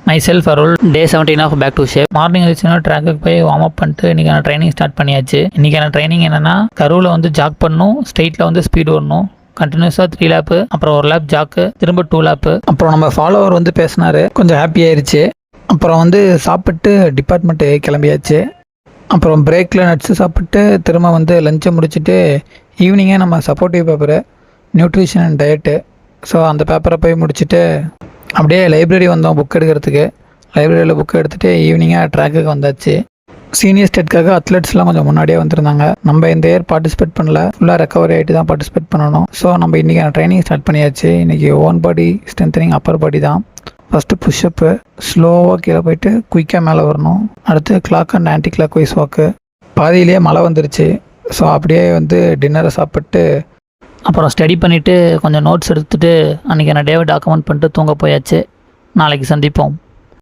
Myself Arul. Day 17 of back to shape. Morning எழுந்துச்சுன்னா ட்ராக்குக்கு போய் வார்ம் அப் பண்ணிட்டு இன்றைக்கான ட்ரைனிங் ஸ்டார்ட் பண்ணியாச்சு. இன்றைக்கான ட்ரைனிங் என்னென்னா கருவில் வந்து ஜாக் பண்ணணும், ஸ்ட்ரெயிட்டில் வந்து ஸ்பீடு வரணும், கண்டினியூஸாக 3 லேப்பு, அப்புறம் 1 லேப் ஜாக்கு, திரும்ப 2 லேப்பு. அப்புறம் நம்ம ஃபாலோவர் வந்து பேசினார், கொஞ்சம் ஹாப்பி ஆயிடுச்சு. அப்புறம் வந்து சாப்பிட்டு டிபார்ட்மெண்ட்டு கிளம்பியாச்சு. அப்புறம் பிரேக்கில் நட்ஸு சாப்பிட்டு திரும்ப வந்து லஞ்சை முடிச்சுட்டு ஈவினிங்கே நம்ம supportive paper nutrition and diet, so அந்த பேப்பரை போய் முடிச்சுட்டு அப்படியே லைப்ரரி வந்தோம் புக் எடுக்கிறதுக்கு. லைப்ரரியில் புக் எடுத்துகிட்டு ஈவினிங்காக ட்ராக்குக்கு வந்தாச்சு. சீனியர் ஸ்டேட்காக அத்லெட்ஸ்லாம் கொஞ்சம் முன்னாடியே வந்திருந்தாங்க. நம்ம இந்த இயர் பார்ட்டிசிபேட் பண்ணல, ஃபுல்லாக ரெக்கவரி ஆகிட்டு தான் பார்ட்டிசிபேட் பண்ணணும். ஸோ நம்ம இன்றைக்கி ட்ரைனிங் ஸ்டார்ட் பண்ணியாச்சு. இன்றைக்கி ஓன் பாடி ஸ்ட்ரென்தனிங், அப்பர் பாடி தான். ஃபஸ்ட்டு புஷ்அப்பு, ஸ்லோவாக கீழே போயிட்டு குயிக்காக மேலே வரணும். அடுத்து clock and anti clock wise வாக்கு. பாதியிலேயே மழை வந்துருச்சு. ஸோ அப்படியே வந்து டின்னரை சாப்பிட்டு அப்புறம் ஸ்டடி பண்ணிவிட்டு கொஞ்சம் நோட்ஸ் எடுத்துகிட்டு அன்றைக்கி நான் டேவை டாக்குமெண்ட் பண்ணிட்டு தூங்க போயாச்சு. நாளைக்கு சந்திப்போம்.